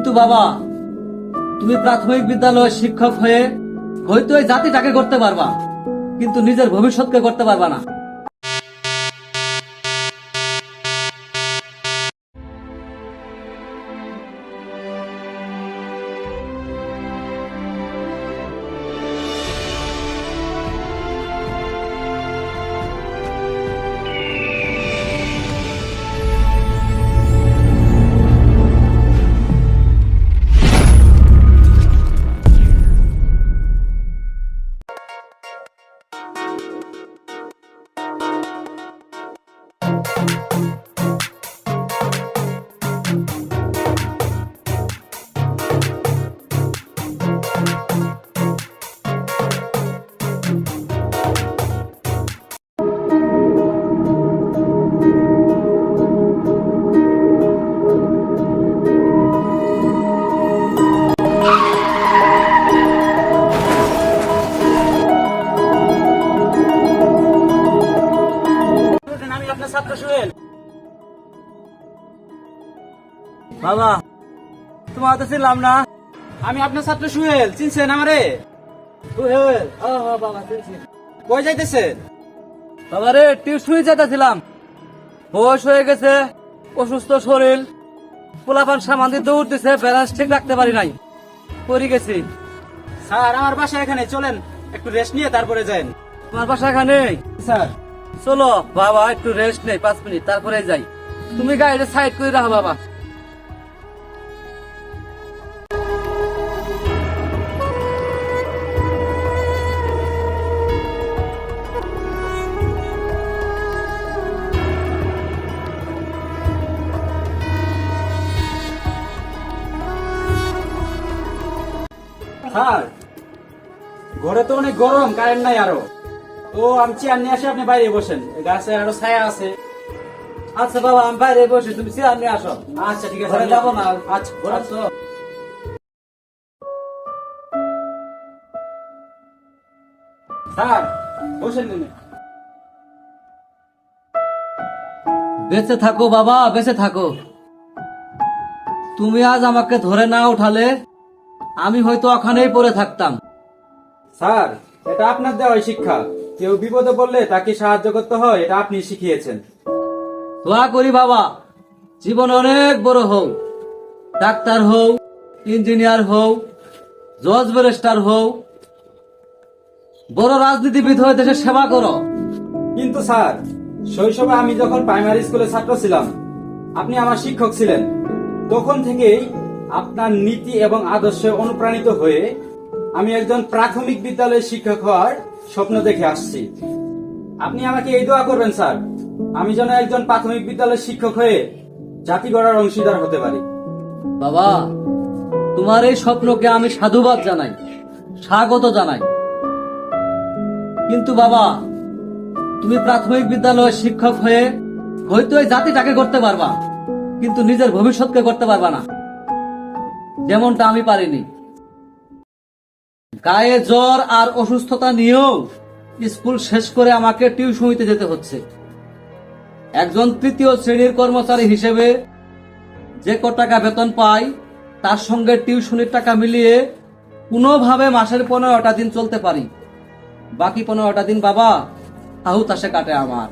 কিন্তু বাবা, তুমি প্রাথমিক বিদ্যালয়ের শিক্ষক হয়ে হয়তো এই জাতিটাকে করতে পারবা, কিন্তু নিজের ভবিষ্যৎকে করতে পারবা না। আমি আপনার ছাত্র সোহেল। বাবা, তোমার তো ছিলাম না। আমি আপনার ছাত্র সোহেল, চিনছেন আমারে? সোহেল, বাবা চিনছি। কই যাইতেছেন? বাবা রে, টিউশনি যেতেছিলাম, বয়স হয়ে গেছে, অসুস্থ শরীর, পোলাপান সামান দিয়ে দৌড় দিছে, ব্যালেন্স ঠিক রাখতে পারি নাই, পড়ে গেছি। স্যার আমার বাসা এখানে, চলেন একটু রেস্ট নিয়ে তারপরে যান। তোমার বাসা এখানে? স্যার চলো বাবা, একটু রেস্ট নেই 5 মিনিট, তারপরে যাই। তুমি গাড়িটা সাইড করে রাখো বাবা। স্যার, ঘরে তো অনেক গরম, কারেন্ট নাই আরো। ও আমি চেয়ার নিয়ে আসি, আপনি বাইরে বসেন, গাছে আরো ছায়া আছে। আচ্ছা বাবা, আমি বাইরে বসে, তুমি চেয়ার নিয়ে আসো। আচ্ছা ঠিক আছে, ঘরে যাবো না। আচ্ছা ঘরে আচ্ছা। স্যার বসেন নেমে। বেঁচে থাকো বাবা, বেঁচে থাকো। তুমি আজ আমাকে ধরে না উঠালে আমি হয়তো ওখানেই পড়ে থাকতাম। স্যার, এটা আপনার দেওয়া শিক্ষা, কেউ বিপদে পড়লে তাকে সাহায্য করতে হয়, এটা আপনি শিখিয়েছেন। দোয়া করি বাবা, জীবন অনেক বড় হও, ডাক্তার হও, ইঞ্জিনিয়ার হও, জজ ব্যারিস্টার হও, বড় রাজনীতিবিদ হয়ে দেশের সেবা করো। কিন্তু স্যার, শৈশবে আমি যখন প্রাইমারি স্কুলের ছাত্র ছিলাম, আপনি আমার শিক্ষক ছিলেন। তখন থেকেই আপনার নীতি এবং আদর্শে অনুপ্রাণিত হয়ে আমি একজন প্রাথমিক বিদ্যালয়ের শিক্ষক হওয়ার স্বপ্ন দেখে আসছি। আপনি আমাকে এই দোয়া করবেন স্যার, আমি যেন একজন প্রাথমিক বিদ্যালয়ের শিক্ষক হয়ে জাতি গড়ার অংশীদার হতে পারি। বাবা, তোমার এই স্বপ্নকে আমি সাধুবাদ জানাই, স্বাগত জানাই। কিন্তু বাবা, তুমি প্রাথমিক বিদ্যালয়ের শিক্ষক হয়ে হয়তো এই জাতিটাকে করতে পারবা, কিন্তু নিজের ভবিষ্যৎকে করতে পারবা না, যেমনটা আমি পারিনি। গায়ে জ্বর আর অসুস্থতা নিয়েও স্কুল শেষ করে আমাকে টিউশনিতে যেতে হচ্ছে। একজন তৃতীয় শ্রেণীর কর্মচারী হিসেবে যে ক টাকা বেতন পাই, তার সঙ্গে টিউশনির টাকা মিলিয়ে কোনোভাবে মাসের 15টা দিন চলতে পারি। বাকি 15টা দিন বাবা আহুতাশে কাটে আমার।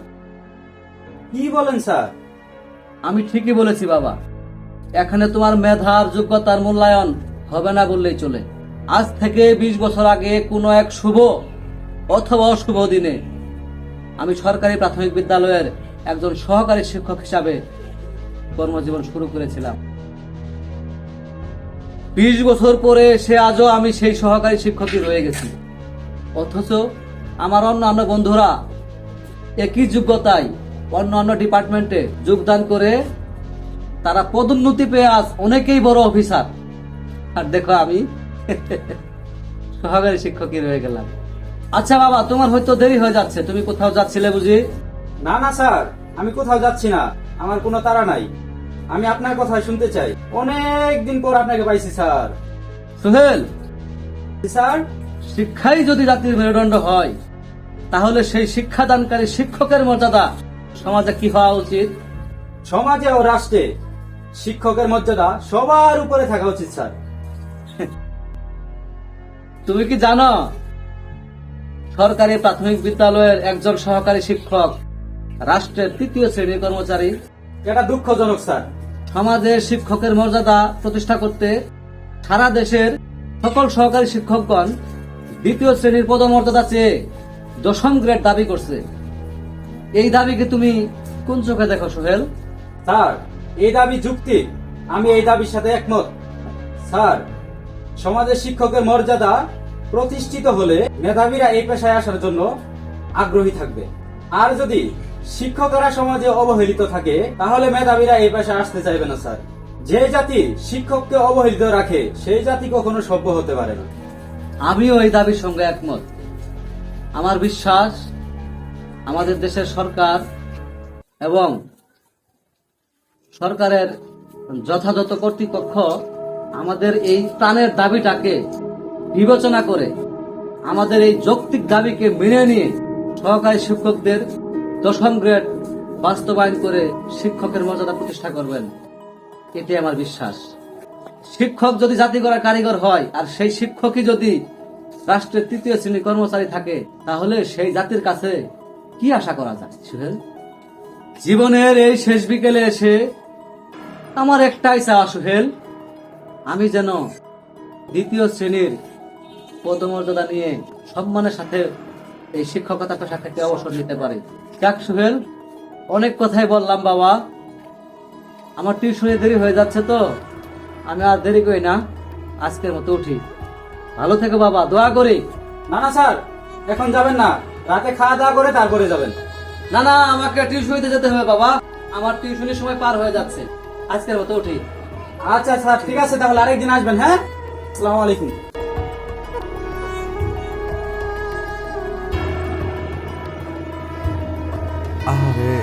কি বলেন স্যার? আমি ঠিকই বলেছি বাবা, এখানে তোমার মেধার যোগ্যতার মূল্যায়ন হবে না বললেই চলে। আজ থেকে 20 বছর আগে কোনো এক শুভ অথবা অশুভ দিনে আমি সরকারি প্রাথমিক বিদ্যালয়ের একজন সহকারী শিক্ষক হিসাবে কর্মজীবন শুরু করেছিলাম। 20 বছর পরে সে আজও আমি সেই সহকারী শিক্ষকই রয়ে গেছি। অথচ আমার অন্যান্য বন্ধুরা একই যোগ্যতায় অন্যান্য ডিপার্টমেন্টে যোগদান করে তারা পদোন্নতি পেয়ে আজ অনেকেই বড় অফিসার, আর দেখো আমি সহকারী শিক্ষকই রয়ে গেলাম। আচ্ছা বাবা, তোমার হয়তো দেরি হয়ে যাচ্ছে, তুমি কোথাও যাচ্ছিলে বুঝি? না না স্যার, আমি কোথাও যাচ্ছি না, আমার কোনো তাড়া নাই। আমি আপনার কথা শুনতে চাই, অনেক দিন পর আপনাকে পাইছি স্যার। সোহেল, স্যার, শিক্ষাই যদি জাতির মেরুদণ্ড হয়, তাহলে সেই শিক্ষাদানকারী শিক্ষকের মর্যাদা সমাজে কি হওয়া উচিত? সমাজে ও রাষ্ট্রে শিক্ষকের মর্যাদা সবার উপরে থাকা উচিত স্যার। তুমি কি জানো সরকারি প্রাথমিক বিদ্যালয়ের একজন সহকারী শিক্ষক রাষ্ট্রের 3য় শ্রেণীর কর্মচারী? এটা দুঃখজনক স্যার। সমাজে শিক্ষকের মর্যাদা প্রতিষ্ঠা করতে সারা দেশের সকল সহকারী শিক্ষকগণ 2য় শ্রেণীর পদমর্যাদা চেয়ে 10ম গ্রেড দাবি করছে। এই দাবিকে তুমি কোন চোখে দেখো সোহেল? স্যার, এই দাবি যুক্তিক। আমি এই দাবির সাথে একমত। স্যার, সমাজের শিক্ষকের মর্যাদা প্রতিষ্ঠিত হলে মেধাবীরা এই পেশায় আসার জন্য আগ্রহী থাকবে। আর যদি শিক্ষকেরা সমাজে অবহেলিত থাকে তাহলে মেধাবীরা এই পেশায় আসতে চাইবে না স্যার। যে জাতি শিক্ষককে অবহেলিত রাখে সেই জাতি কখনো সভ্য হতে পারে না। আমিও এই দাবির সঙ্গে একমত। আমার বিশ্বাস আমাদের দেশের সরকার এবং সরকারের যথাযথ কর্তৃপক্ষ আমাদের এই প্রাণের দাবিটাকে বিবেচনা করে আমাদের এই যৌক্তিক দাবিকে মেনে নিয়ে সহকারী শিক্ষকদের 10ম গ্রেড বাস্তবায়ন করে শিক্ষকের মর্যাদা প্রতিষ্ঠা করবেন, এটি আমার বিশ্বাস। শিক্ষক যদি জাতি গড়ার কারিগর হয় আর সেই শিক্ষকই যদি রাষ্ট্রের 3য় শ্রেণীর কর্মচারী থাকে তাহলে সেই জাতির কাছে কি আশা করা যায় সোহেল? জীবনের এই শেষ বিকেলে এসে আমার একটাই চাওয়া সোহেল, আমি যেন 2য় শ্রেণীর পদমর্যাদা নিয়ে সম্মানের সাথে এই শিক্ষকতা পেশা থেকে অবসর নিতে পারি। যাক সোহেল, অনেক কথাই বললাম বাবা, আমার টিউশনে দেরি হয়ে যাচ্ছে তো আমি আর দেরি করি না, আজকের মতো উঠি। ভালো থেকো বাবা, দোয়া করি। না না স্যার, এখন যাবেন না, রাতে খাওয়া দাওয়া করে তারপরে যাবেন। না না, আমাকে টিউশনিতে যেতে হবে বাবা, আমার টিউশনের সময় পার হয়ে যাচ্ছে, আজকের মতো উঠি। আচ্ছা স্যার, ঠিক আছে, তাহলে আরেকদিন আসবেন। হ্যাঁ, আসসালামু আলাইকুম। আরে